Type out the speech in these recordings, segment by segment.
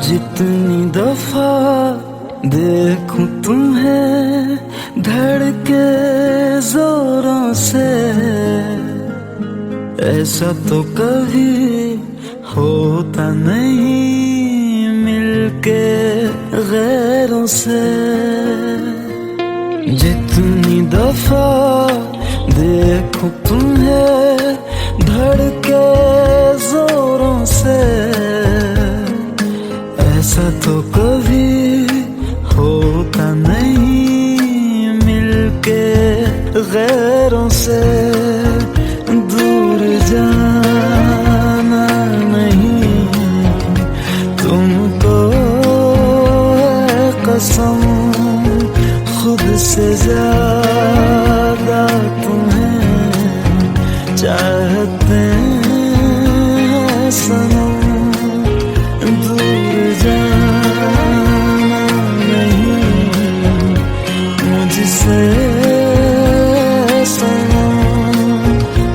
जितनी दफा देखूं तुम्हें धड़के जोरों से, ऐसा तो कभी होता नहीं मिलके गैरों से। जितनी दफा देखूं तुम्हें धड़के जोरों से, ऐसा तो कभी होता नहीं मिलके गैरों से। दूर जाना नहीं तुमको है कसम, खुद से ज्यादा तुम्हें चाहते हैं सनम।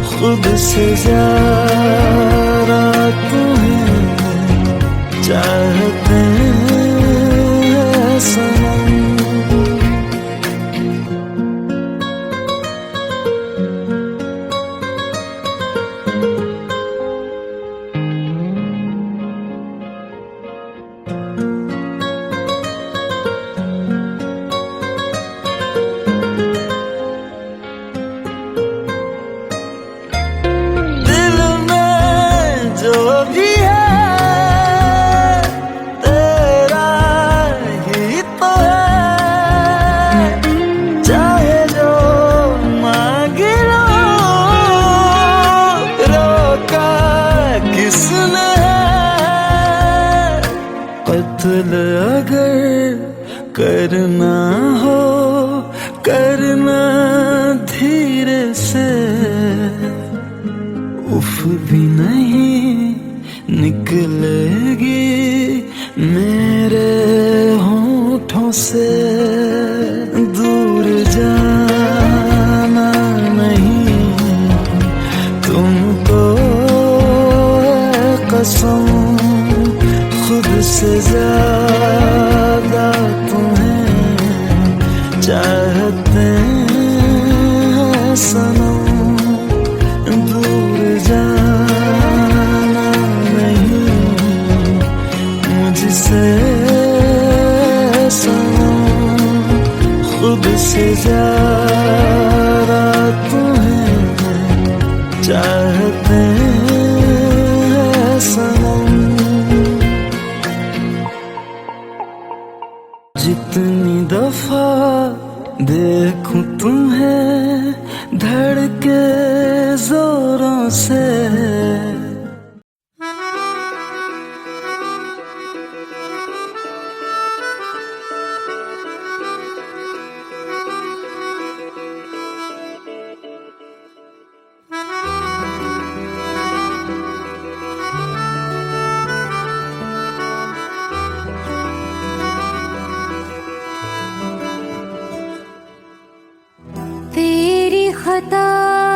खुद से ज्यादा तुम्हें चाहते हैं सनम। कत्ल अगर करना हो करना धीरे से, उफ भी नहीं निकलेगी मेरे होठों से। दूर जाना नहीं तुमको है कसम, खुद से ज्यादा तुम्हें चाहते हैं सनम। दूर जाना नहीं मुझसे सनम, खुद से ज्यादा तुम्हें चाहते हैं सनम। जितनी दफा देखूं तुम्हें धड़के जोरों से, खता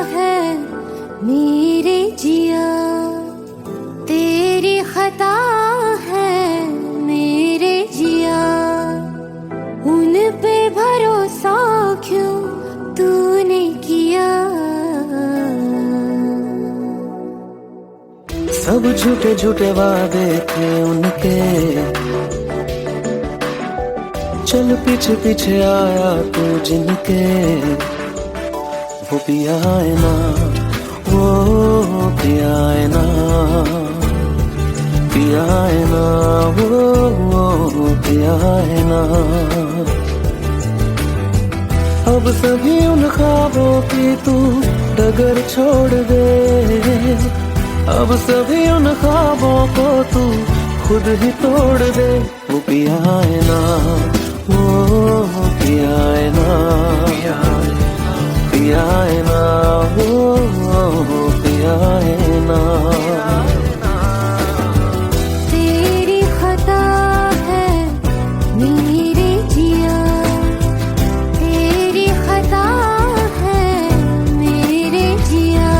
है मेरे जिया, तेरी खता है मेरे जिया। उन पे भरोसा क्यों तूने किया? सब झूठे झूठे वादे थे उनके, चल पीछे पीछे आया तू जिनके। वो पिया है ना, वो पिया है ना, पिया है ना, वो पिया है ना। अब सभी उन ख्वाबों की तू डगर छोड़ दे, अब सभी उन ख्वाबों को तू खुद ही तोड़ दे। वो पिया है ना, वो पिया है ना, पिया है ना, वो पिया है ना। तेरी खता है मेरे जिया, तेरी खता है मेरे जिया।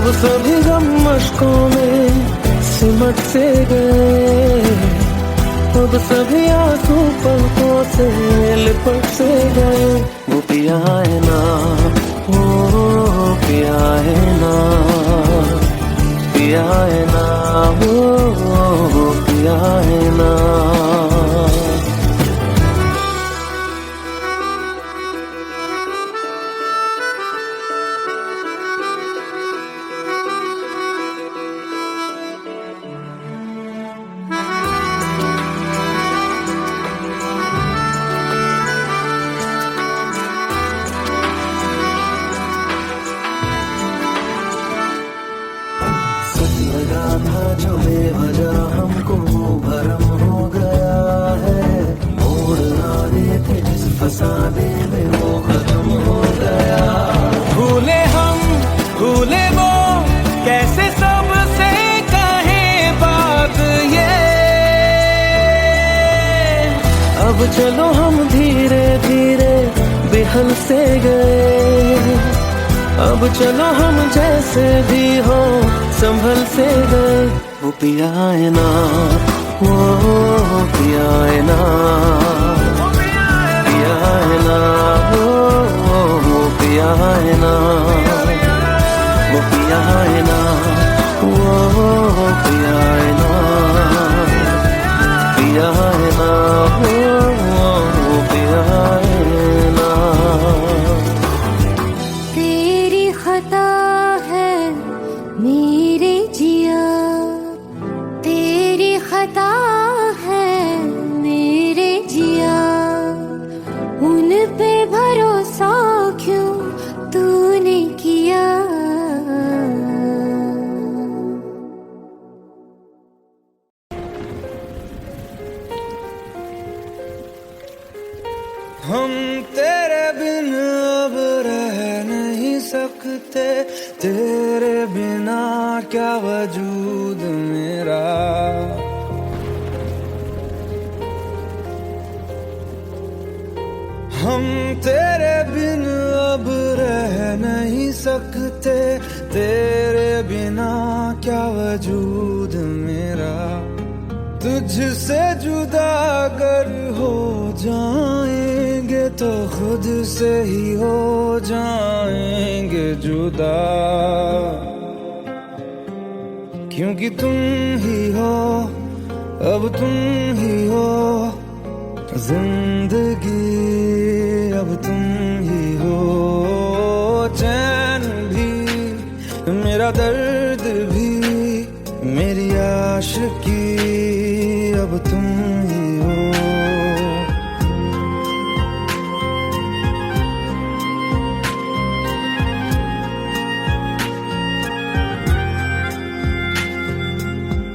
अब सभी गम मशकों में सिमट से गए, अब सभी आंसू पलकों से लिपट से गए। वो पिया है ना, वो पिया है ना, पिया है ना, वो पिया है ना। लगा था जो बेवजह हमको भरम हो गया है, मोड़ आने थे जिस फसाने में वो खत्म हो गया। भूले हम भूले वो कैसे सबसे कहे बात ये, अब चलो हम धीरे धीरे बिहल से गए, अब चलो हम जैसे भी हो संभल से गए। वो पिया है ना, वो पिया है ना, पिया है ना, वो पिया है ना, वो पिया है ना, वो पिया है ना, पिया है ना, वो पिया है ना। तेरी खता है मेरे जिया, तेरी खता है मेरे जिया, उन पे भरोसा क्यों तूने किया। हम तेरे बिन अब रह नहीं सकते, तेरे बिना क्या वजूद मेरा। हम तेरे बिन अब रह नहीं सकते, तेरे बिना क्या वजूद मेरा। तुझसे जुदा अगर हो जाएंगे तो खुद से ही हो जाएंगे जुदा, क्योंकि तुम ही हो, अब तुम ही हो जिंदगी, अब तुम ही हो चैन भी, मेरा दर्द भी, मेरी आशिकी, अब तुम ही हो।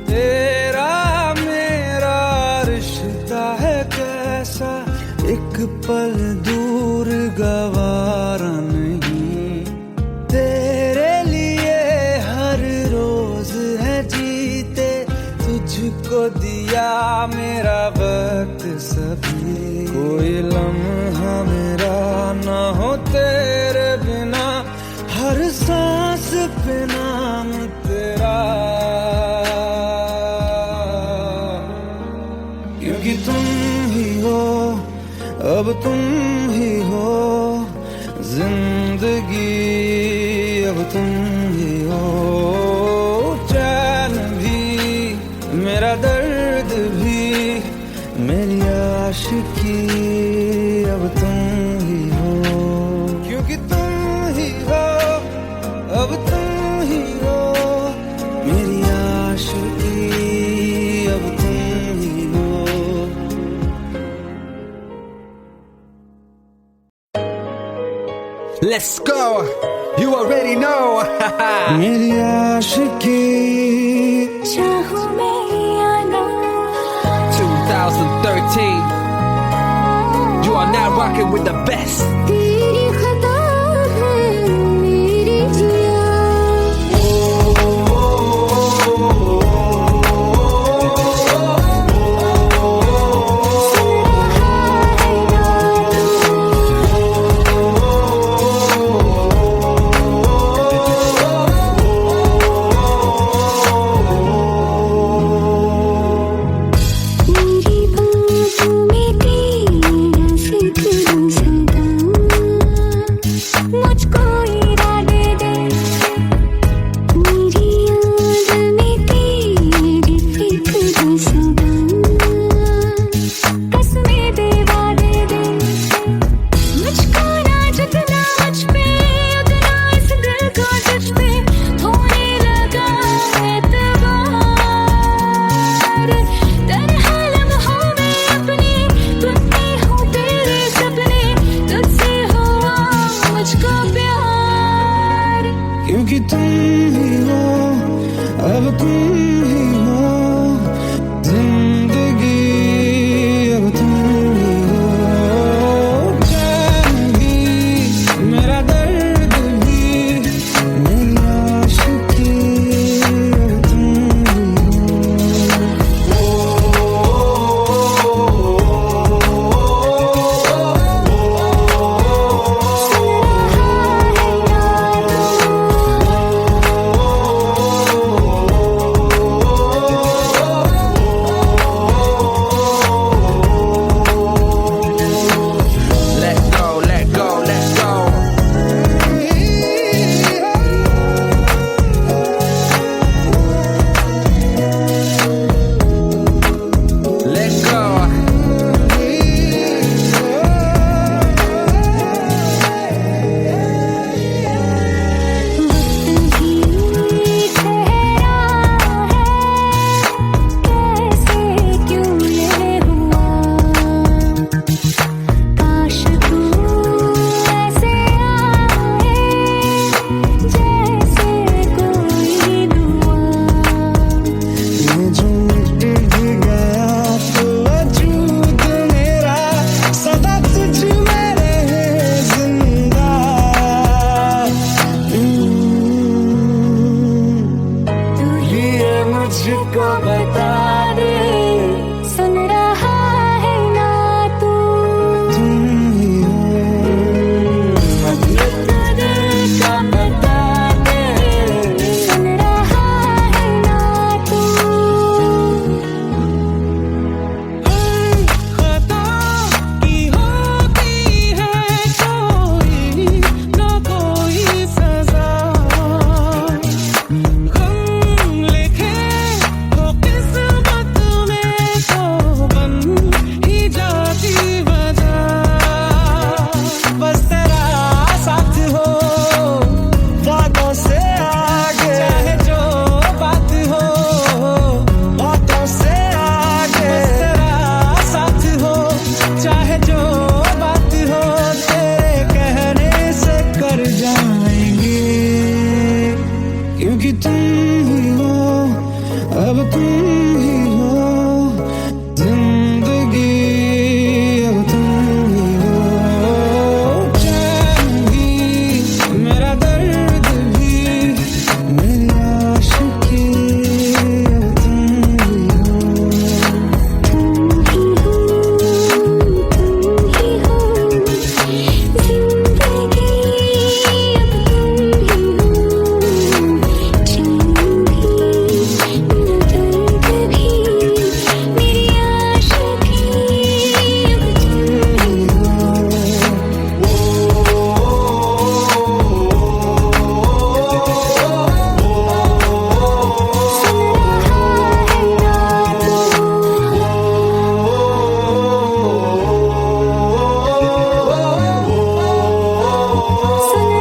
तेरा मेरा रिश्ता है कैसा, एक पल दूर गवारा नहीं, तेरे लिए हर रोज है जीते, तुझको दिया मेरा वक्त सभी, कोई लम्हा मेरा ना हो तेरे बिना, हर सांस पे नाम तेरा, क्योंकि तुम ही हो, अब तुम ही हो जिंदगी, अब तुम ही हो चैन भी, मेरा दर्द भी, मेरी आशिकी, अब तुम ही हो, क्योंकि तुम ही हो, अब तुम ही हो मेरी आशिकी, अब तुम ही हो। Let's go, you already know. मेरी आशिकी चाहूं मैं या ना, 2013, you are now rocking with the best. तेरी खता है मेरे जिया। मुझको बता दे, सुन रहा है ना तू? तुम ही हो, अपने दिल का बता दे, सुन रहा है ना तू? खता की होती है कोई ना कोई सजा, गम लिखे हो किस्मत में तो बन ही जाती वजह। बस तेरा साथ हो बातों से आगे, चाहे जो बात हो बातों से आगे। बस तेरा साथ हो चाहे जो बात हो, तेरे कहने से कर जाएंगे, क्योंकि तुम ही हो, अब तुम ही हो जिंदगी, अब तुम ही हो चैन भी, मेरा दर्द भी, मेरी आशिकी, अब तुम ही हो। तुम ही हो, जिंदगी अब तुम ही हो, चैन भी, मेरा दर्द भी, मेरी आशिकी अब तुम ही हो। सुन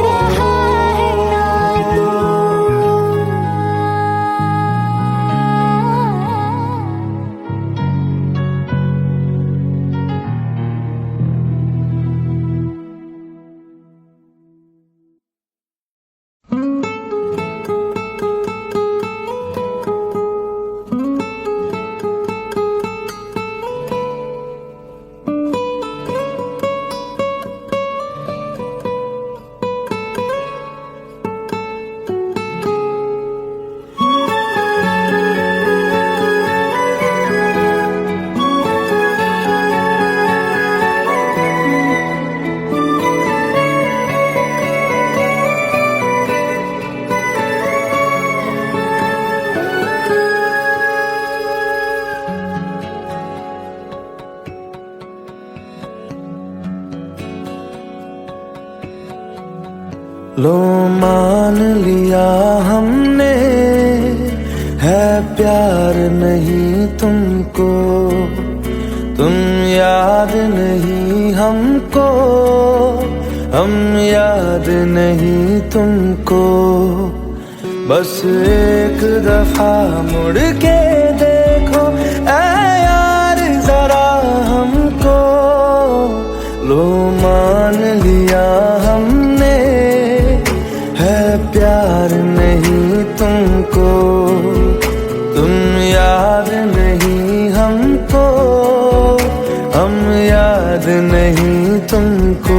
रहा है ना तू? लो मान लिया हमने, है प्यार नहीं तुमको, तुम याद नहीं हमको, हम याद नहीं तुमको। बस एक दफा मुड़ के देखो ऐ यार जरा हमको, लो मान लिया हमने, है प्यार नहीं तुमको, तुम याद नहीं हमको, हम याद नहीं तुमको।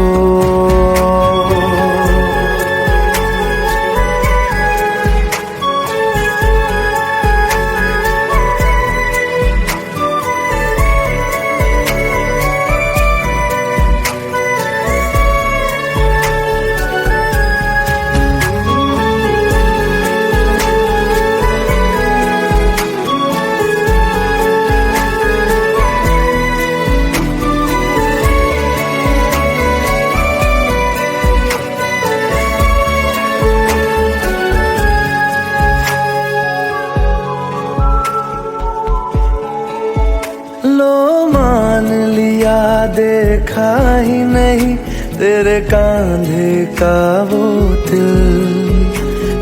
देखा ही नहीं तेरे कांधे का वो दिल,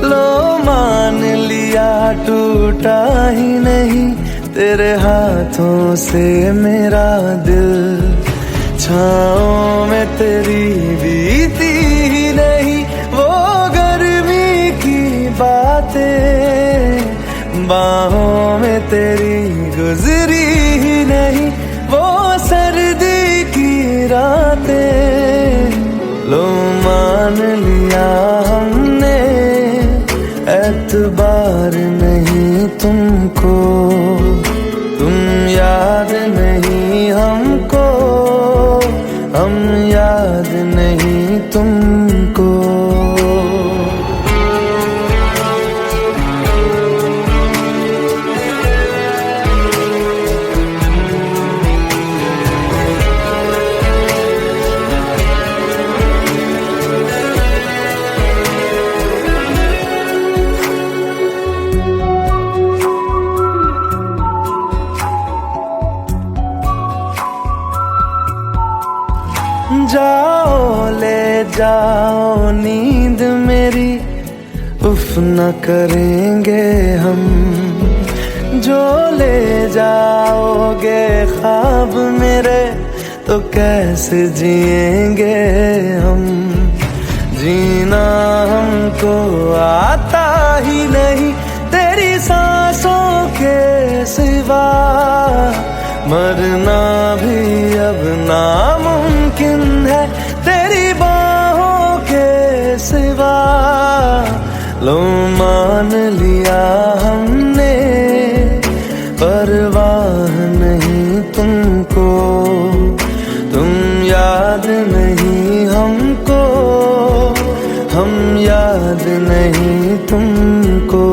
लो मान लिया टूटा ही नहीं तेरे हाथों से मेरा दिल। छाँव में तेरी बीती ही नहीं वो गर्मी की बातें, बाहों में तेरी गुजरी ही नहीं वो सर्दी की रातें। लो मान लिया हमने एतबार नहीं तुमको, तुम याद नहीं हमको, हम याद नहीं तुमको। जाओ ले जाओ नींद मेरी, उफ न करेंगे हम। जो ले जाओगे ख्वाब मेरे, तो कैसे जिएंगे हम। जीना हमको आता ही नहीं तेरी सांसों के सिवा, मरना भी अब नामुमकिन है तेरी बाहों के सिवा। लो मान लिया हमने, परवाह नहीं तुमको, तुम याद नहीं हमको, हम याद नहीं तुमको।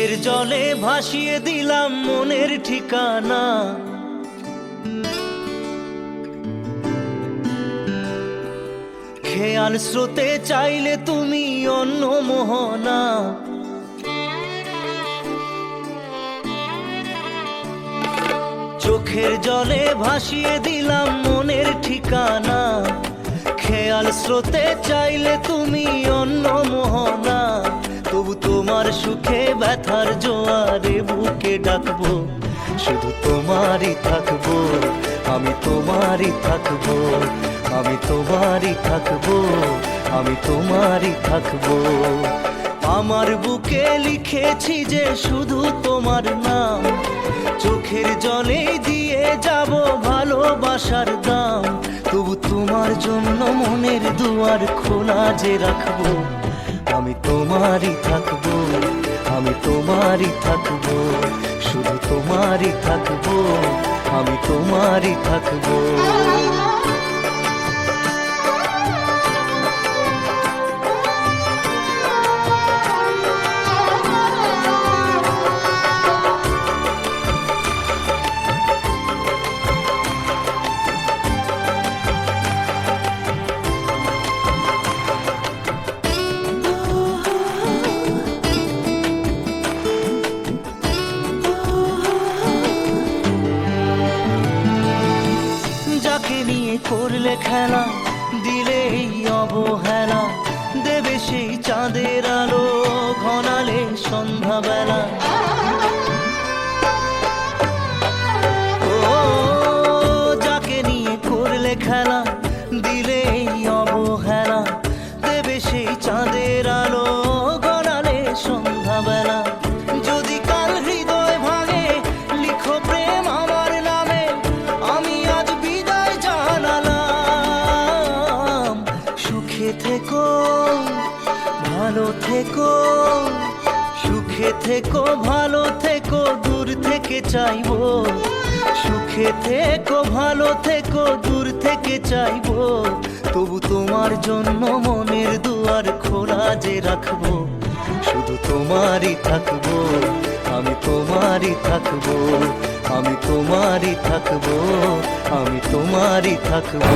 চোখের জলে ভাসিয়ে দিলাম মনের ঠিকানা, খেয়াল স্রোতে চাইলে তুমি অন্য মোহনা। চোখের জলে ভাসিয়ে দিলাম মনের ঠিকানা, খেয়াল স্রোতে চাইলে তুমি অন্য মোহনা। তবু তোমার সুখে ব্যথার জোয়ারে বুকে ডাকবো, শুধু তোমারই থাকবো, আমি তোমারই থাকবো, আমি তোমারই থাকবো, আমি তোমারই থাকবো। আমার বুকে লিখেছি যে শুধু তোমার নাম, চোখের জলে দিয়ে যাব ভালোবাসার দাম। তবু তোমার জন্য মনের দুয়ার খোলা যে রাখবো, আমি তোমারই থাকবো, আমি তোমারই থাকবো, শুধু তোমারই থাকবো, আমি তোমারই থাকবো। যাকে নিয়ে করলে খেলা, দিলে এই অবহেলা, দেবে সেই চাঁদের আলো ঘনালে সন্ধ্যাবেলা। ও যাকে নিয়ে করলে খেলা, দিলে এই অবহেলা, দেবে সেই চাঁদের আলো ঘনালে সন্ধ্যাবেলা। যদি কাল হৃদয় ভাঙে লিখো প্রেম আমার নামে, আমি আজ বিদায় জানালাম। সুখে থেকো ভালো থেকো, সুখে থেকো ভালো থেকো, দূর থেকে চাইবো। সুখে থেকো ভালো থেকো, দূর থেকে চাইবো। তবু তোমার জন্য মনের দুয়ার খোলা যে রাখবো, শুধু তোমারই থাকবো, আমি তোমারই থাকবো, আমি তোমারই থাকবো, আমি তোমারই থাকবো।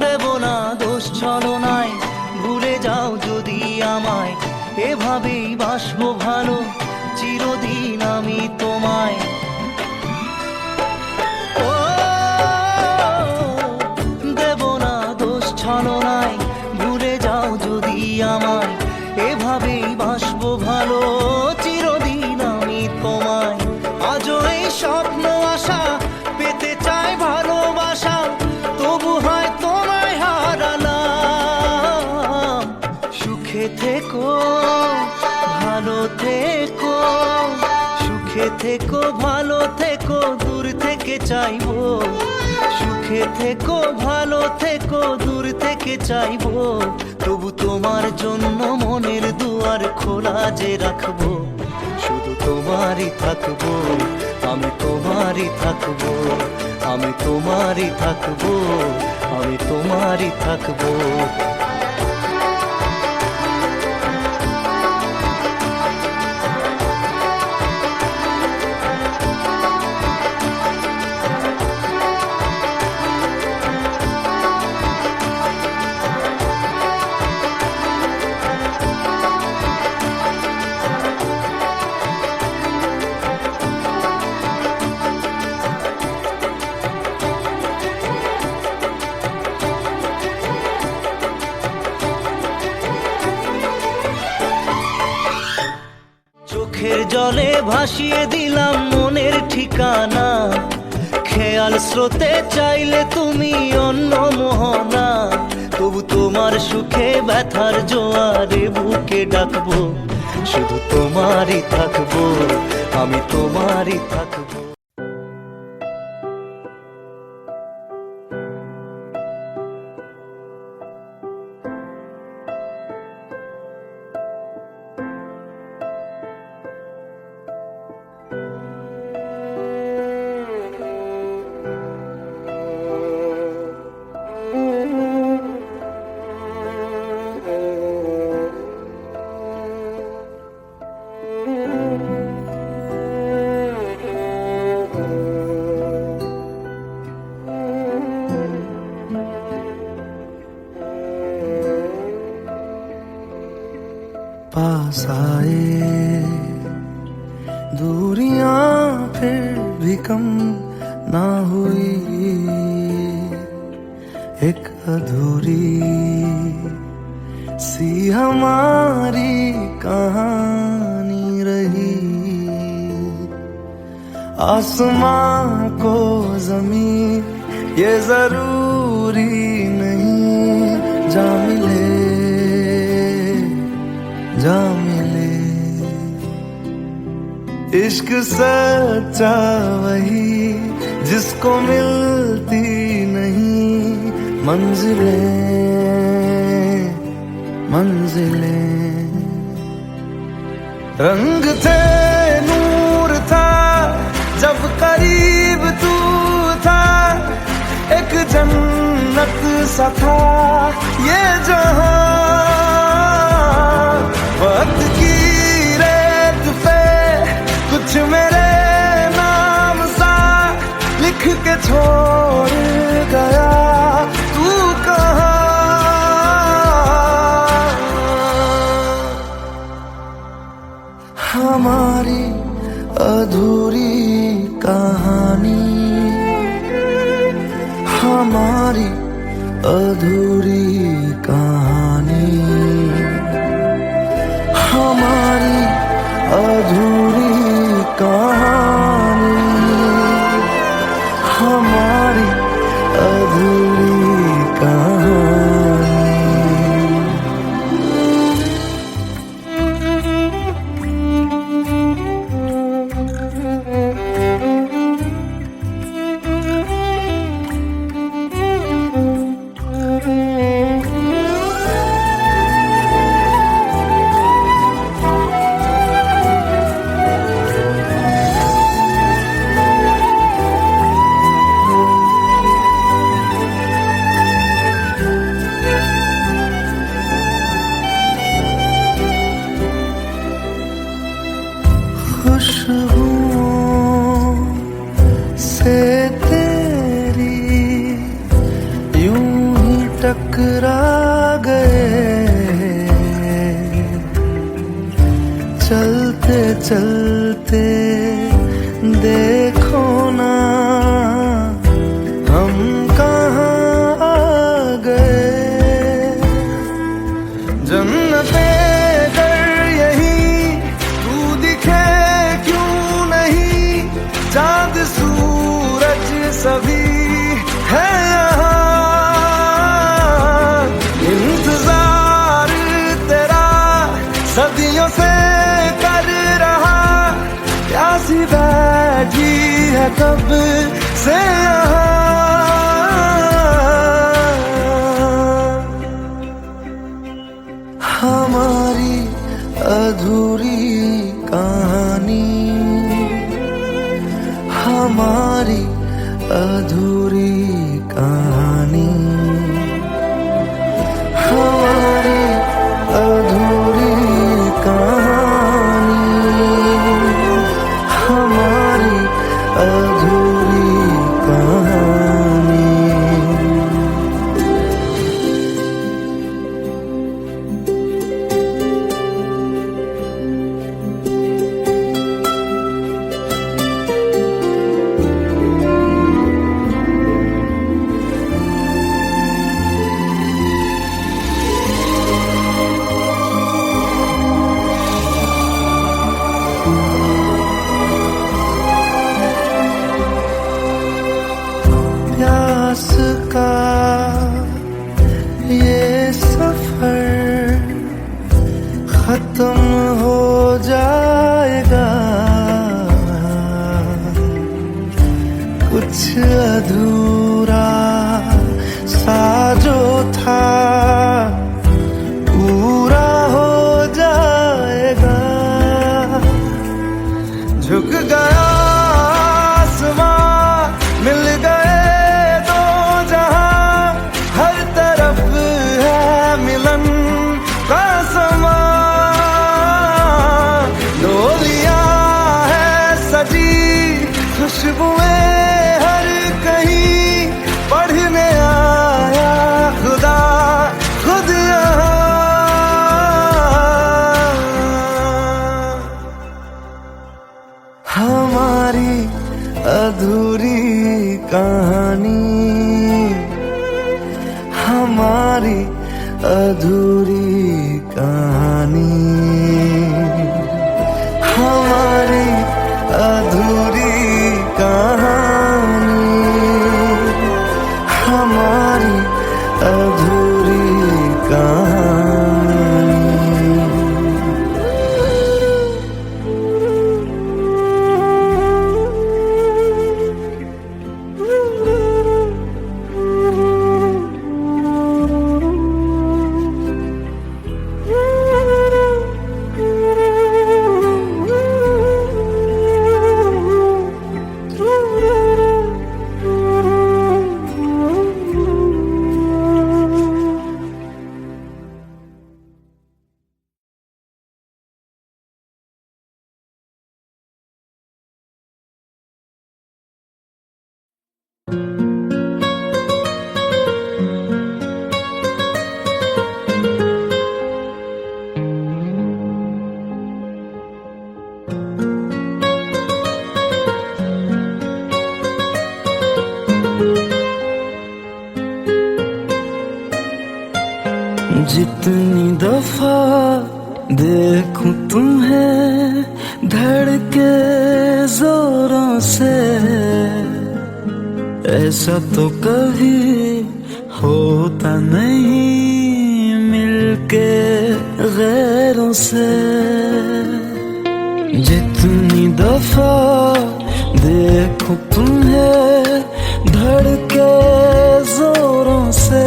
দেব না দোষ ছলনায়, ভুলে যাও যদি আমায়, এভাবেই বাসবো ভালো চিরদিন আমি তোমায়। ও দেব না দোষ ছলনায়, ভুলে যাও যদি আমায়, এভাবেই বাসবো ভালো চিরদিন আমি তোমায়। আজও এই স্বপ্ন আশা পেতে চাই ভালোবাসা, তবু হয় তোমায় হারালাম। সুখে থেকো ভালো থেকো, সুখে থেকো ভালো থেকো, দূর থেকে চাইবো। সুখে থেকো ভালো থেকো, দূর থেকে চাইবো। তবু তোমার জন্য মনের দুয়ার খোলা যে রাখবো, শুধু তোমারই থাকবো, আমি তোমারই থাকবো, আমি তোমারই থাকবো, আমি তোমারই থাকবো। চোখের জলে ভাসিয়ে দিলাম মনের ঠিকানা, খেয়াল স্রোতে চাইলে তুমি অন্য মোহনা। তবু তোমার সুখে ব্যথার জোয়ারে বুকে ডাকবো, শুধু তোমারই থাকবো, আমি তোমারই থাকবো। साए, दूरियां फिर भी कम ना हुई, एक अधूरी सी हमारी कहानी रही। आसमां को ज़मीं ये जरूरी नहीं, जा मिले जा मिले। इश्क सच्चा वही जिसको मिलती नहीं मंजिलें मंजिलें। रंग थे नूर था जब करीब तू था, एक जन्नत सा था ये जहां। वक्त की रेत पे कुछ मेरे नाम सा लिख के छोड़ गया, तू कहाँ? हमारी अधूरी कहानी, हमारी अधूरी कहानी, हमारी अधूरी कहानी, हमारी अधूरी कहानी। खुशबुओं से तेरी यूं ही टकरा गए, चलते चलते देखो ना हम कहाँ आ गए। जन्नते चाँद सूरज सभी है यहाँ, इंतजार तेरा सदियों से कर रहा, प्यासी बैठी है कब से यहाँ। हमारी अधूरी कहानी, हमारी अधूरी कहानी, हमारी अधूरी कहानी, हमारी अधूरी कहानी। प्यास का ये सफर खत्म हो जाएगा, कुछ अधूरा सा जो था पूरा हो जाएगा। झुक गया आसमां, मिल गए दो जहां, हर तरफ है मिलन का समा। डोलियां है सजी खुशबुएं हर कहीं, पढ़ने आया खुदा खुद यहाँ। अधूरी कहानी, हमारी अधूरी कहानी, हमारी अधूरी कहानी, हमारी अधूरी कहानी। जितनी दफा देखूं तुम्हें धड़के जोरों से, ऐसा तो कभी होता नहीं मिलके गैरों से। जितनी दफा देखूं तुम्हें धड़के जोरों से,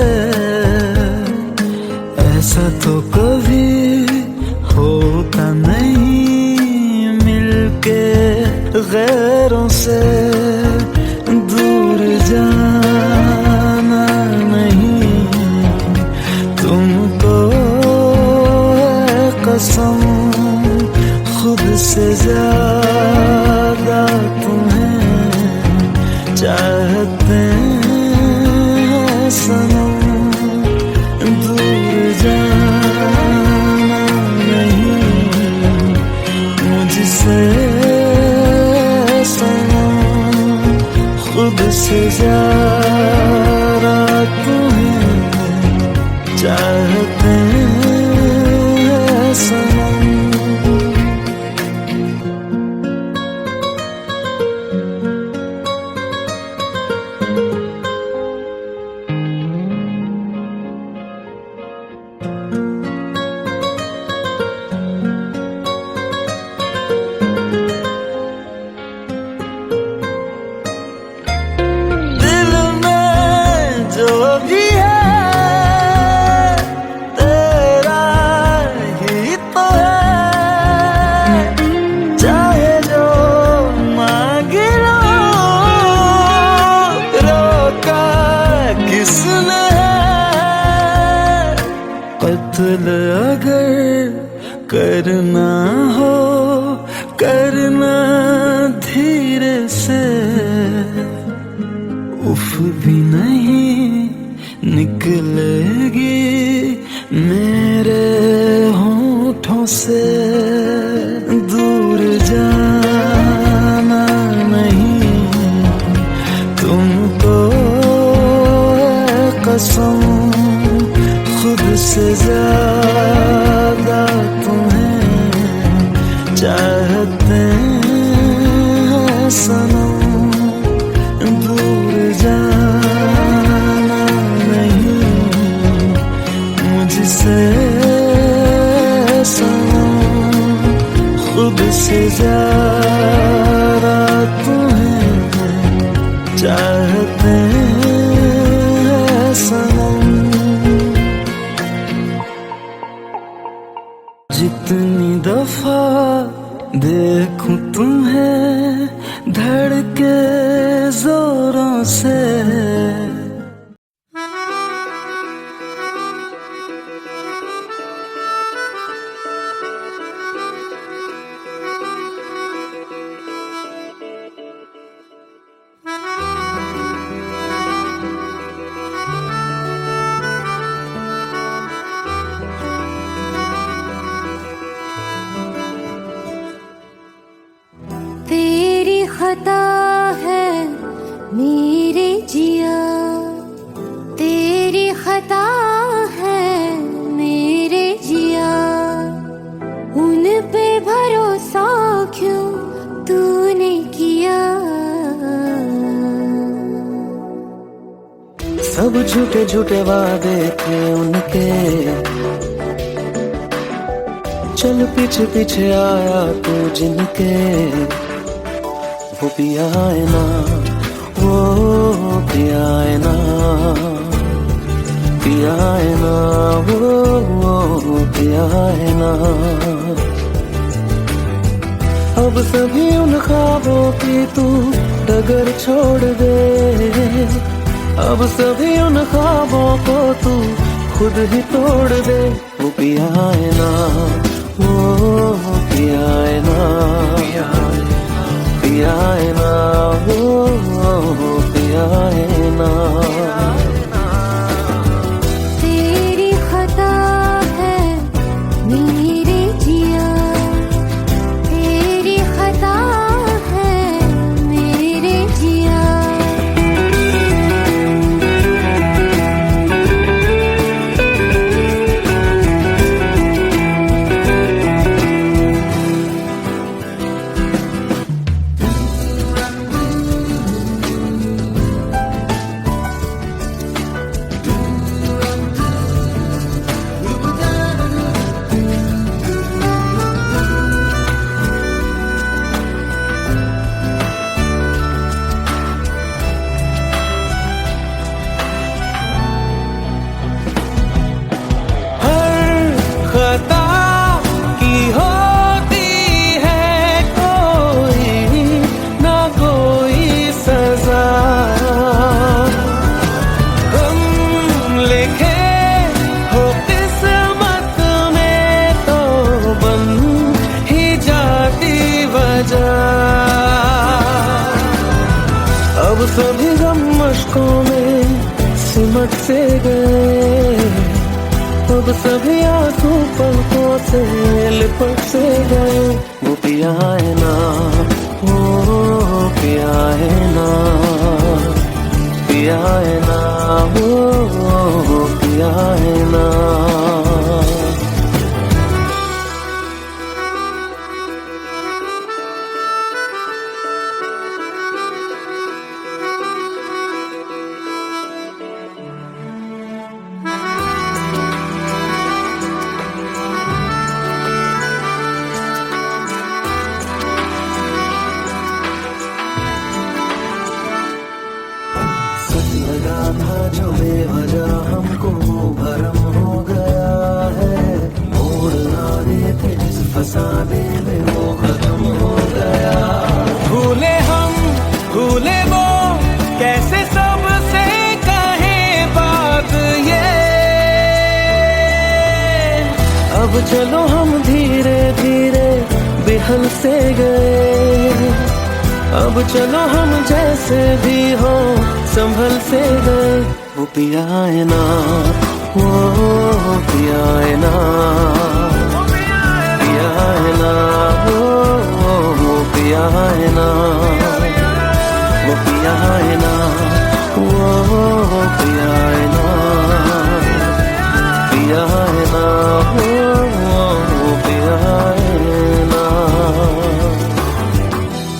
ऐसा तो कभी होता नहीं मिलके गैरों से। दूर जाना नहीं तुमको है कसम, खुद से ज्यादा तुम्हें चाहते हैं सनम। दूर जाना नहीं मुझसे सनम, खुद से ज्यादा तुम्हें चाहते हैं सनम। कत्ल अगर करना हो करना धीरे से, उफ भी नहीं निकलेगी मेरे होठों से। दूर जाना नहीं तुमको है कसम, खुद से ज्यादा तुम्हें चाहते हैं सनम। दूर जाना नहीं मुझसे सनम, खुद से ज्यादा तुम्हें चाहते हैं सनम। जितनी दफा देखूं तुम्हें धड़के जोरों से, तेरी खता है सब झूठे झूठे वादे थे उनके, चल पीछे पीछे आया तू जिनके, वो पिया है ना, वो पिया है ना, पिया है ना, वो पिया है ना। अब सभी उन ख्वाबों की तू डगर छोड़ दे, अब सभी उन ख्वाबों को तू खुद ही तोड़ दे। वो पिया है ना, वो पिया है ना, पिया है ना, वो पिया है ना। तेरी खता है मेरे जिया, तेरी खता है मेरे जिया। खता की होती है कोई ना कोई सजा, हम लिखे हो किस्मत में तो बन ही जाती वजह। अब सभी गम मशकों में सिमट से गए, अब सभी आंसू पलकों से लिपट से गए। वो पिया है ना, वो पिया है ना, पिया है ना, वो पिया है ना। लगा था जो बेवजह हमको वो भरम हो गया है, मोड़ ना रहे थे जिस फसाने में वो खत्म हो गया। भूले हम भूले वो कैसे सबसे कहे बात ये, अब चलो हम धीरे धीरे बिहल से गए, अब चलो हम जैसे भी हो संभल से गए। वो पिया है ना, वो पिया है ना, पिया है ना, वो पिया है ना, वो पिया है ना, वो पिया है ना, पिया है ना, वो पिया है ना।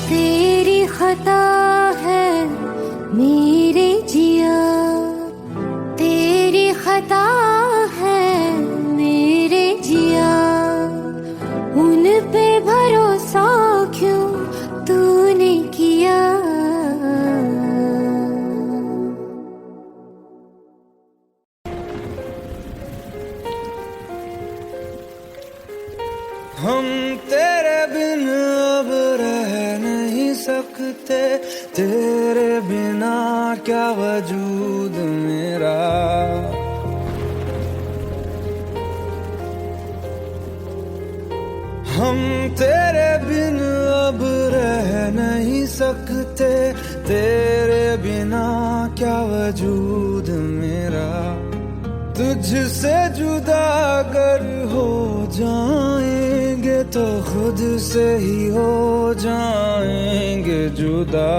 तेरी खता है मेरे जिया, तेरी खता है मेरे जिया। उन पे भरोसा क्यों तूने किया। हम तेरे बिन अब रह नहीं सकते, तेरे बिना क्या वजूद मेरा। हम तेरे बिन अब रह नहीं सकते, तेरे बिना क्या वजूद मेरा। तुझसे जुदा अगर हो जाएंगे तो खुद से ही हो जाएंगे जुदा,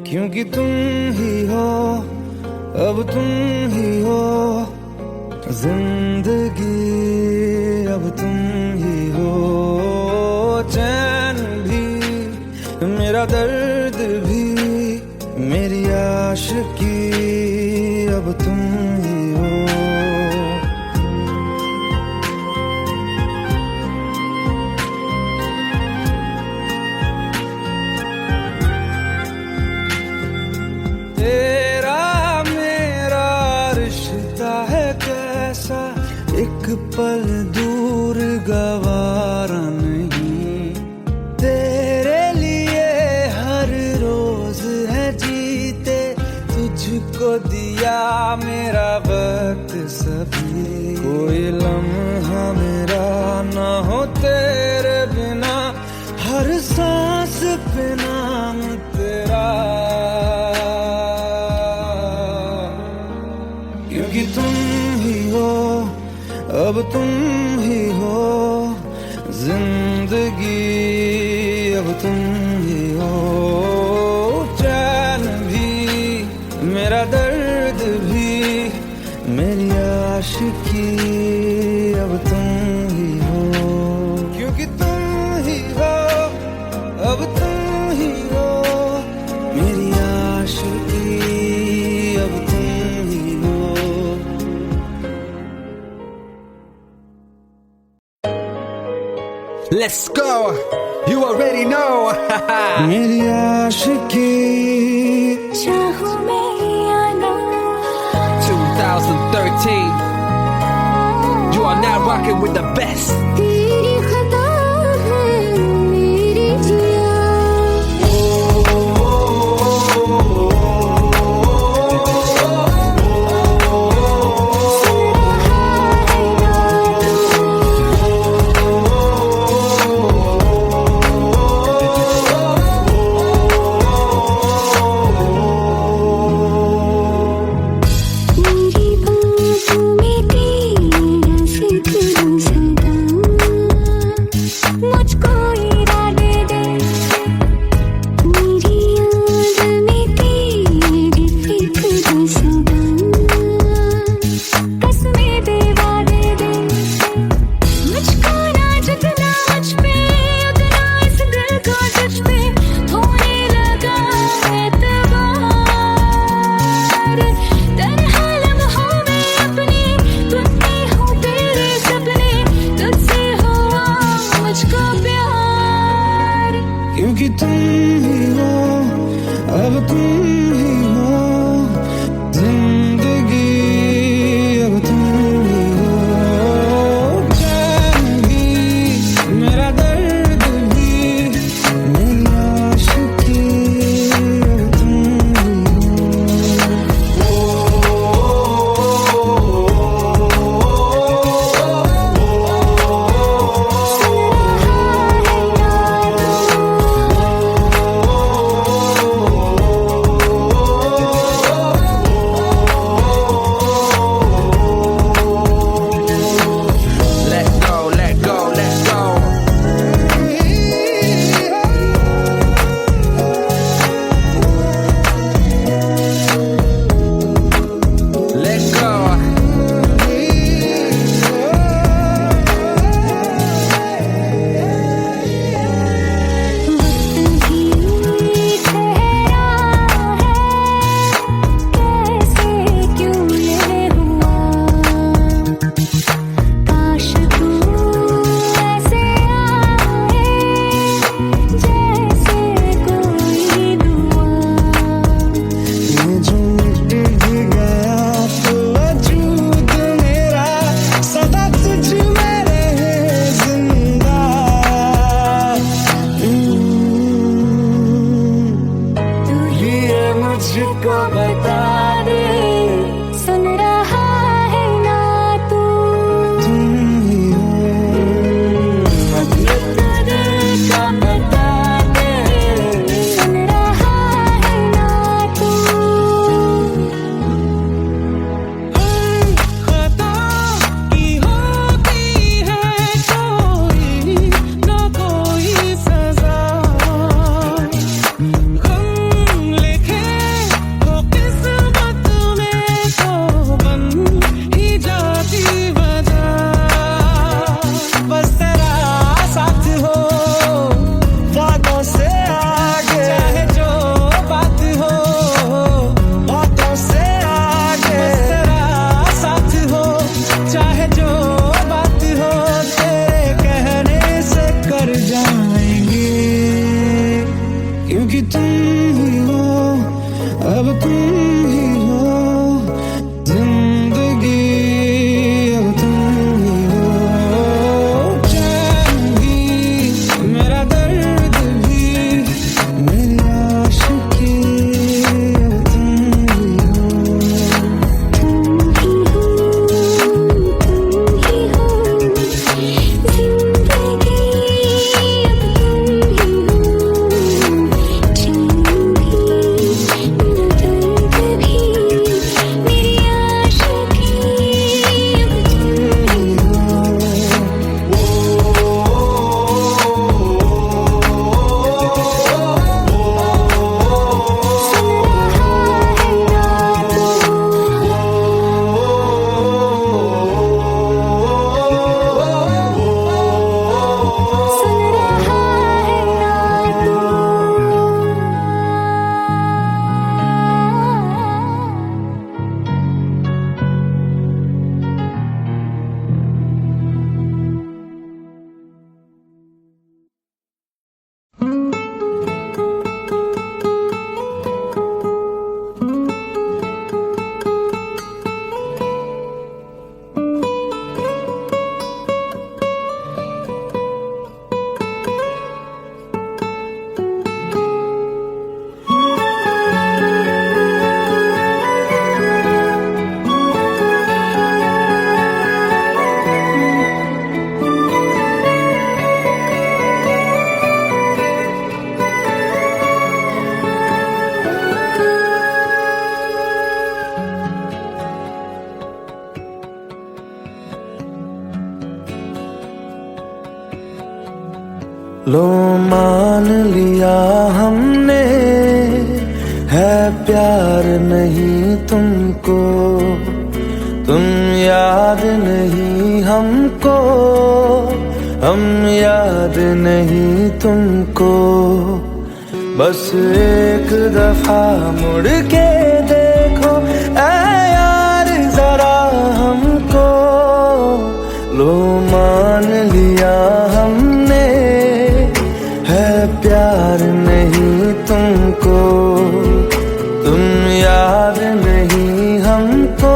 क्योंकि तुम ही हो, अब तुम ही हो जिंदगी, अब तुम ही हो चैन भी, मेरा दर्द भी, मेरी आशिकी अब तुम ही हो। तेरा मेरा रिश्ता है कैसा, एक पल दूर गवारा नहीं। तेरे लिए हर रोज है जीते, तुझको दिया मेरा वक्त सभी। कोई लम्हा मेरा ना हो तेरे बिना, हर सांस पे नाम तेरा। क्योंकि तुम ही हो, अब तुम ही हो जिंदगी, अब तुम ही हो। चैन भी मेरा दर्द भी, मेरी आशिकी अब तुम ही हो। क्योंकि तुम ही हो, अब तुम ही हो मेरी आशिकी, अब तुम ही हो। Let's go. You already know. मेरी आशिकी चाहूं मैं या ना, 2013. You are now rocking with the best. तेरी खता है मेरी जिया। मेरी बातों में तेरा जिक्र सदा, मुझको इरादे दे। मेरी याद में तेरी फिक्र सदा, कसमें दे वादे दे। मुझको ना जितना मुझ पे, उतना इस दिल को तुझ पे होने लगा एतबार। तरह लम्हों में अपने बुनती हूँ तेरे सपने, तुझसे हुआ मुझको प्यार। क्योंकि तुम ही हो, अब तुम ही हो जिंदगी, अब तुम ही हो। चैन भी मेरा दर्द भी, मेरी आशिकी अब तुम ही हो। Let go, let go, let go. Let go. वक्त भी ठहरा है, कैसे क्यों ये हुआ। काश तू ऐसे आए, जैसे कोई दुआ। ये जो मिट भी गया तो वजूद मेरा सदा तुझ में रहे जिंदा। तू ही मुझको बता दे, सुन रहा है ना तू। तुम ही हो, ये तो दिल का बता दे, सुन रहा है ना तू। खता की होती है कोई ना कोई सजा। गम लिखे हो किस्मत क्योंकि तुम ही हो, अब तुम ही हो जिंदगी, अब तुम ही हो। चैन भी, मेरा दर्द भी, मेरी आशिकी, अब तुम ही हो। लो मान लिया हमने, है प्यार नहीं तुमको, तुम याद नहीं हमको, हम याद नहीं तुमको। बस एक दफा मुड़ के देखो ऐ यार जरा हमको। लो मान लिया हमने, है प्यार नहीं तुमको, तुम याद नहीं हमको,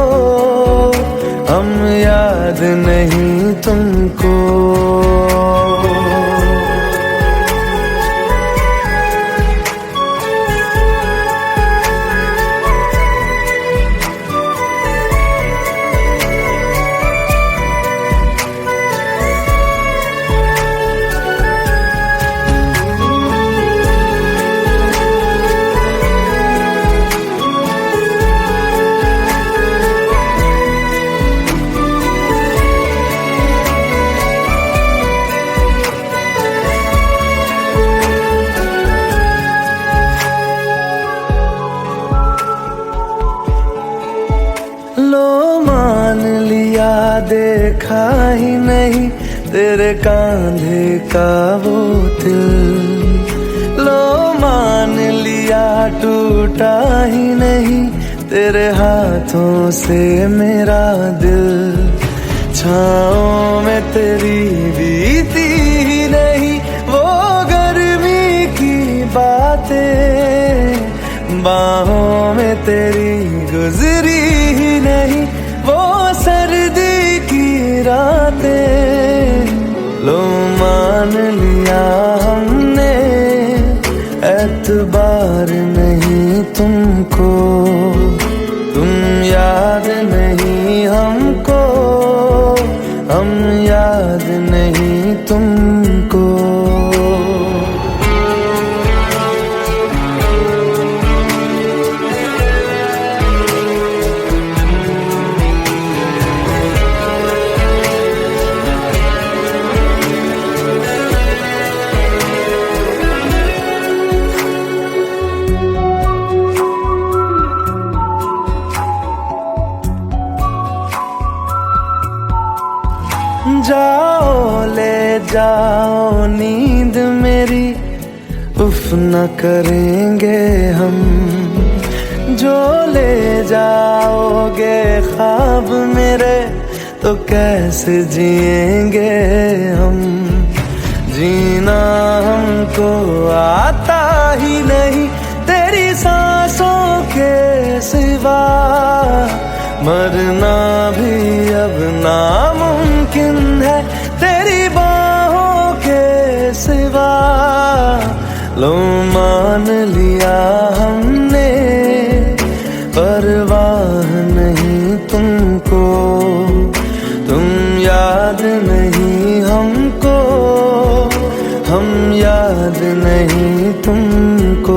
हम याद नहीं तुमको। लो मान लिया देखा ही नहीं तेरे कांधे का वो दिल। लो मान लिया टूटा ही नहीं तेरे हाथों से मेरा दिल। छाँव में तेरी बीती ही नहीं वो गर्मी की बातें, बाहों में तेरी गुजरी ही नहीं वो सर्दी की रातें। लो मान लिया हमने एतबार नहीं तुमको, तुम याद नहीं हमको, हम याद नहीं तुमको। जाओ ले जाओ नींद मेरी, उफ न करेंगे हम। जो ले जाओगे ख्वाब मेरे तो कैसे जिएंगे हम। जीना हमको आता ही नहीं तेरी सांसों के सिवा, मरना भी अब नामुमकिन है तेरी बाहों के सिवा। लो मान लिया हमने परवाह नहीं तुमको, तुम याद नहीं हमको, हम याद नहीं तुमको।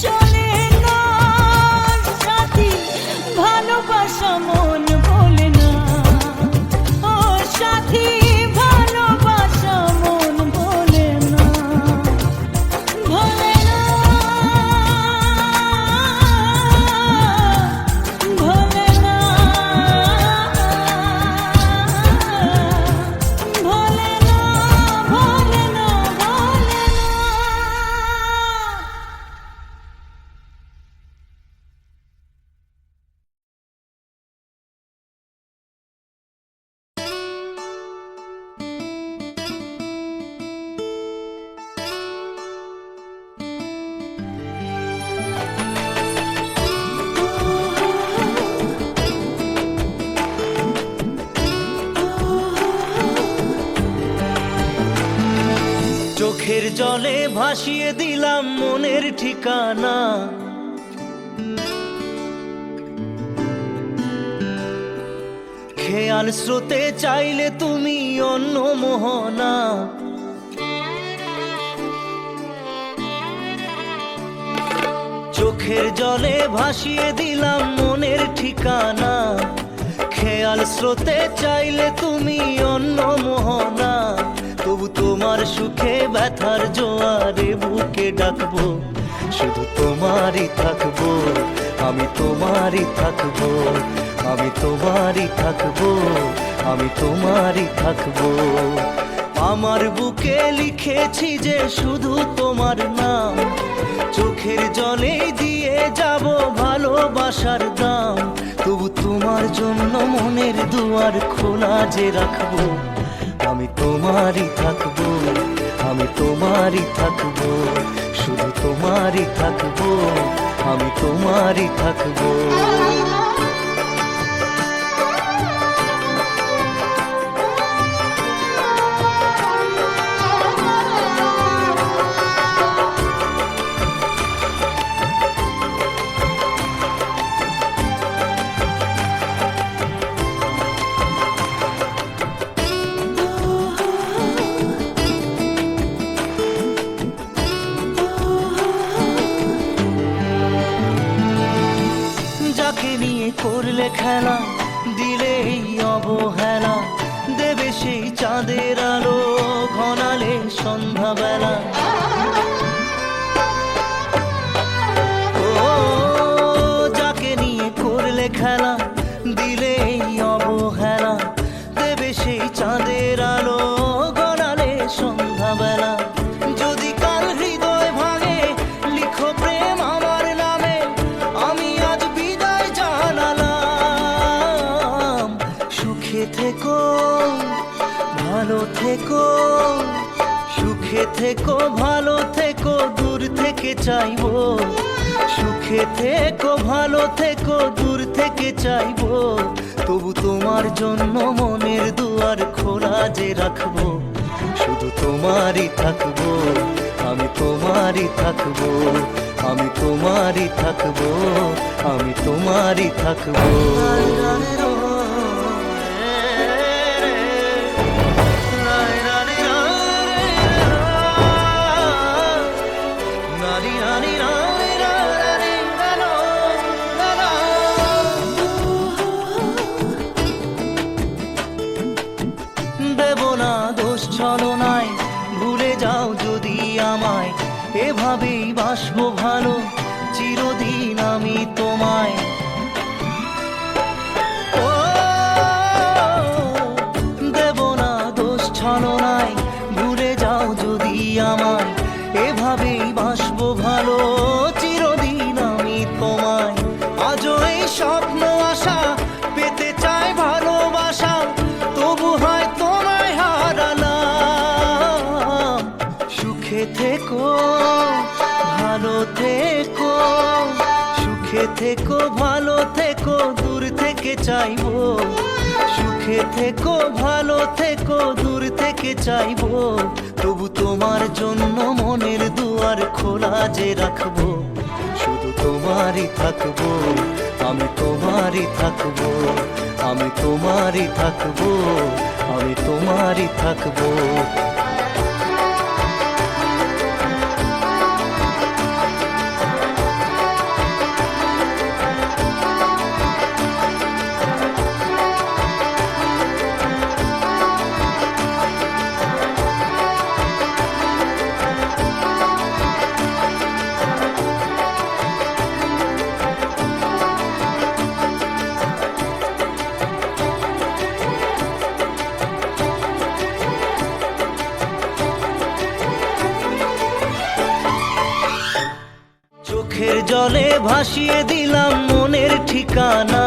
চলে না চোখের জলে ভাসিয়ে দিলাম মনের ঠিকানা, খেয়াল স্রোতে চাইলে তুমি অন্য মোহনা। চোখের জলে ভাসিয়ে দিলাম মনের ঠিকানা, খেয়াল স্রোতে চাইলে তুমি অন্য মোহনা। তবু তোমার সুখে ব্যথার জোয়ারে বুকে ডাকবো, শুধু তোমারই থাকবো, আমি তোমারই থাকবো, আমি তোমারই থাকবো, আমি তোমারই থাকবো। আমার বুকে লিখেছি যে শুধু তোমার নাম, চোখের জলে দিয়ে যাব ভালোবাসার দাম। তবু তোমার জন্য মনের দুয়ার খোলা যে রাখবো, আমি তোমারই থাকবো, আমি তোমারই থাকবো, শুধু তোমারই থাকবো, আমি তোমারই থাকবো। যাকে নিয়ে করলে খেলা, দিলে এই অবহেলা, দেবে সেই চাঁদের আলো ঘনালে সন্ধ্যাবেলা। ও যাকে নিয়ে করলে খেলা, দিলে এই অবহেলা, দেবে সেই চাঁদের আলো ঘনালে সন্ধ্যাবেলা। যদি কাল হৃদয় ভাঙে লিখো প্রেম আমার নামে, আমি আজ বিদায় জানালাম। সুখে থেকো, ভালো থেকো, সুখে থেকো, ভালো থেকো, দূর থেকে চাইবো। সুখে থেকো, ভালো থেকো, দূর থেকে চাইবো। তবু তোমার জন্য মনের দুয়ার খোলা যে রাখবো, শুধু তোমারই থাকবো, আমি তোমারই থাকবো, আমি তোমারই থাকবো, আমি তোমারই থাকবো। দেব না দোষ ছলনায়, ভুলে যাও যদি আমায়, এভাবেই বাসবো ভালো চিরদিন আমি তোমায়। ও দেব না দোষ ছলনায়, ভুলে যাও যদি আমায়, এভাবেই বাসবো ভালো চিরদিন আমি তোমায়। আজও এই স্বপ্ন আশা পেতে চাই ভালোবাসা, তবু হয় তোমায় হারালাম। সুখে থেকো, ভালো থেকো, সুখে থেকো, ভালো থেকো, দূর থেকে চাইবো। সুখে থেকো, ভালো থেকো, দূর থেকে চাইবো। তবু তোমার জন্য মনের দুয়ার খোলা যে রাখবো, শুধু তোমারই থাকবো, আমি তোমারই থাকবো, আমি তোমারই থাকবো, আমি তোমারই থাকবো। চোখের জলে ভাসিয়ে দিলাম মনের ঠিকানা,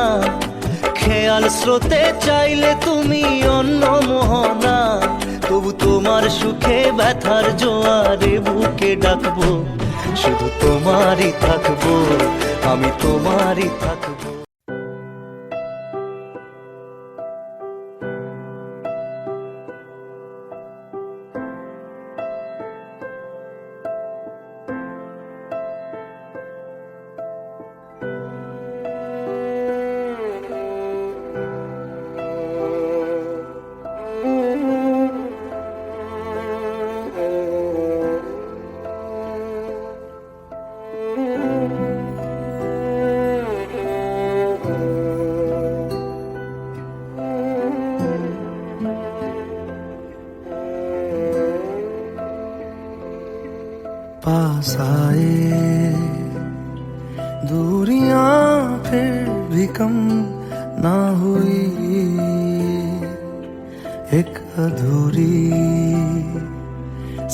খেয়াল স্রোতে চাইলে তুমি অন্য মোহনা। তবু তোমার সুখে ব্যথার জোয়ারে বুকে ডাকবো, শুধু তোমারই থাকবো, আমি তোমারই থাকবো। दूरियां फिर भी कम ना हुई, एक अधूरी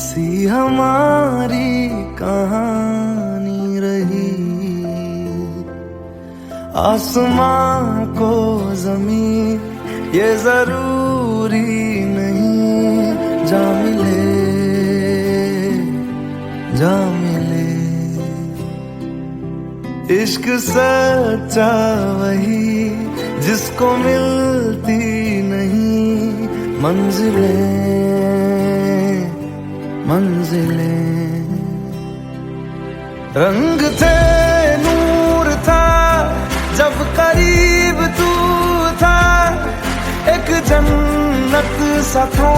सी हमारी कहानी रही। आसमां को जमीन ये जरूरी नहीं, जा मिले जा मिले। इश्क सच्चा वही जिसको मिलती नहीं मंजिलें मंजिलें। रंग थे नूर था जब करीब तू था, एक जन्नत सा था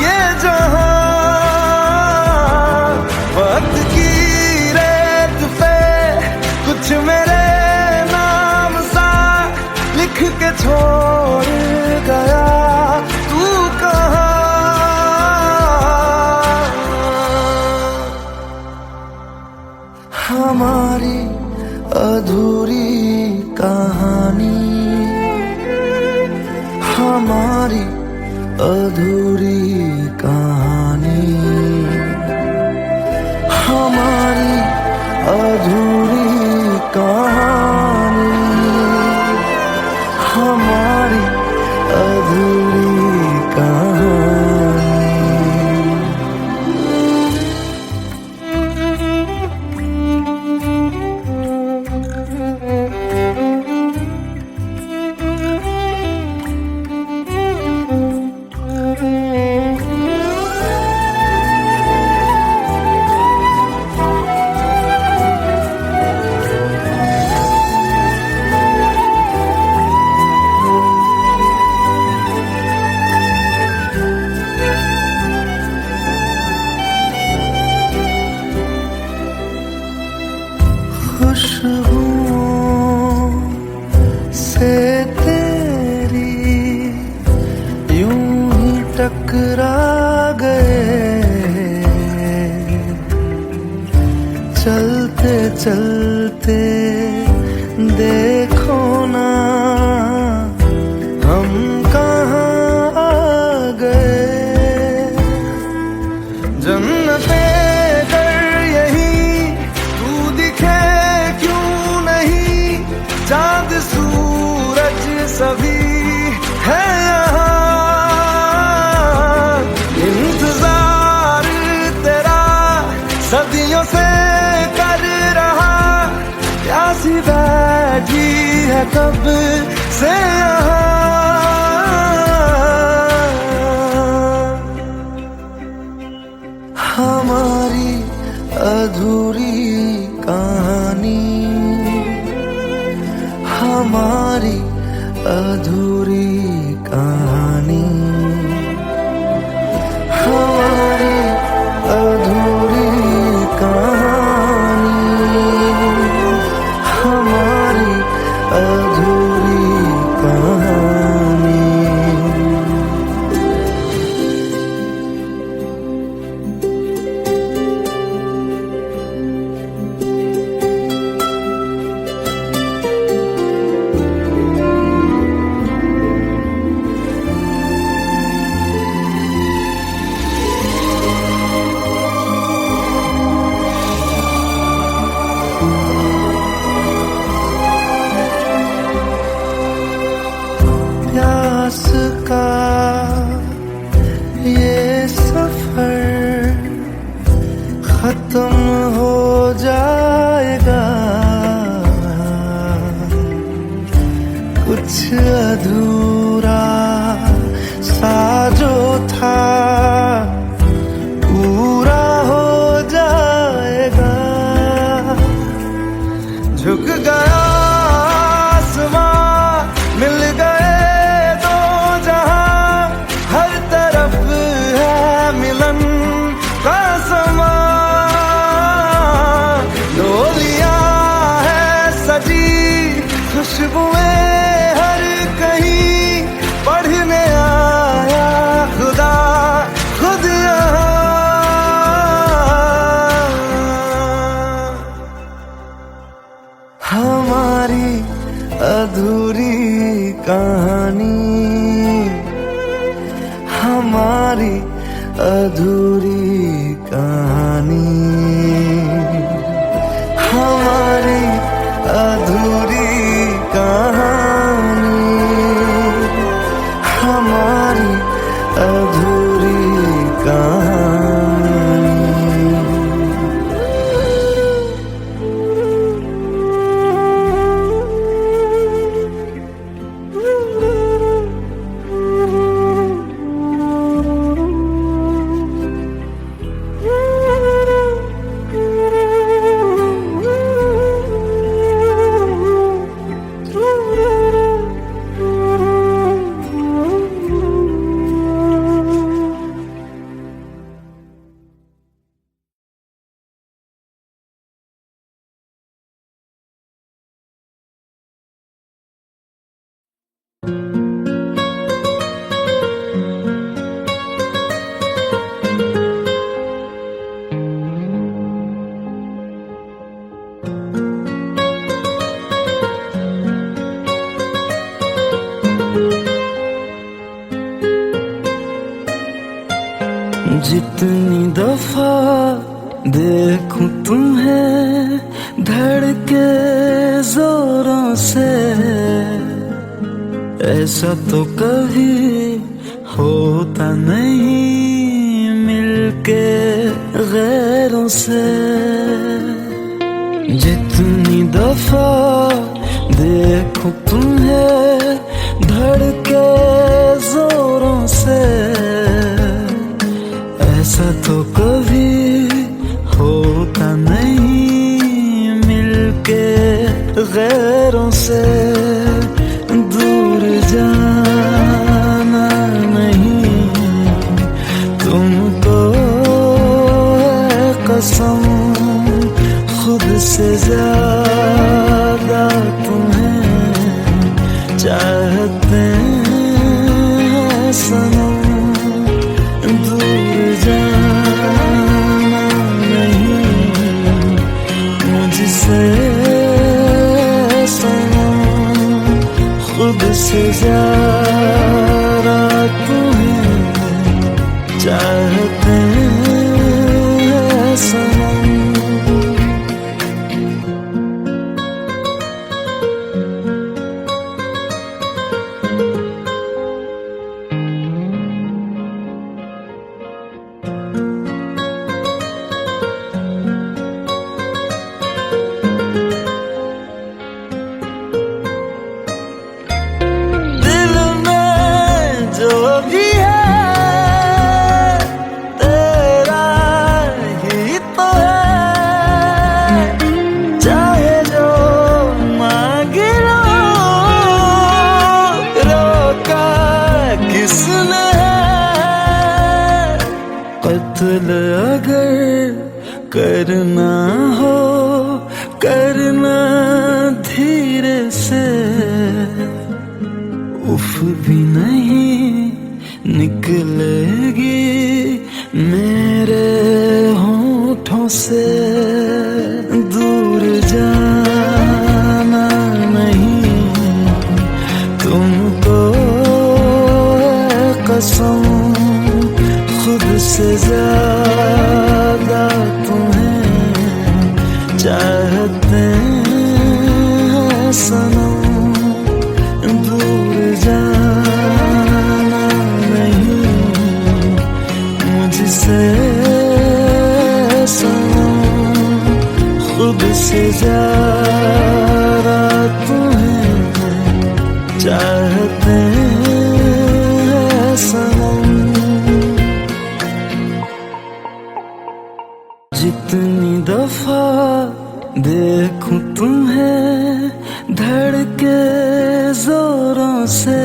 ये जहां। वक्त की रेत पे कुछ मेरे नाम सा लिख के छोड़ गया तू कहाँ। हमारी अधूरी कहानी, हमारी अधूरी कहानी, हमारी अधूरी कहानी, हमारी अधूरी कहानी। खुशबुओं से तेरी यूं ही टकरा गए, चलते चलते देखो ना हम कहाँ आ गए। जन्नते चांद सूरज सभी है यहाँ, इंतजार तेरा सदियों से कर रहा, प्यासी बैठी है कब से यहाँ। हमारी अधूरी कहानी, हमारी अधूरी कहानी, हमारी अधूरी कहानी, हमारी अधूरी कहानी। प्यास का ये सफर खत्म हो जाएगा, कुछ अधूरा सा जो था पूरा हो जाएगा। झुक गया आसमां, मिल गए दो जहां, हर तरफ है मिलन का समा। डोलियां है सजी खुशबुएं हर कहीं, पढ़ने आया खुदा खुद यहाँ। हमारी अधूरी कहानी, हमारी अधूरी कहानी, हमारी अधूरी कहानी, हमारी अधूरी कहानी। जितनी दफा देखूं तुम्हें धड़के जोरों से, ऐसा तो कभी होता नहीं मिलके गैरों से। जितनी दफा देखूं तुम्हें धड़के जोरों से, ऐसा तो कभी होता नहीं मिलके गैरों से। दूर जाना नहीं तुमको है कसम, खुद से ज्यादा तुम्हें चाहते हैं सनम। दूर जाना नहीं मुझसे सनम, खुद से ज्यादा तुम्हें चाहते हैं सनम। कत्ल अगर करना हो करना धीरे से, उफ भी नहीं निकलेगी मेरे होठों से। दूर जाना नहीं तुमको है कसम, खुद से ज्यादा तुम्हें चाहते हैं सनम। दूर जाना नहीं मुझसे सनम, खुद से ज्यादा तुम्हें चाहते हैं सनम। जितनी दफा देखूं तुम्हें धड़के जोरों से,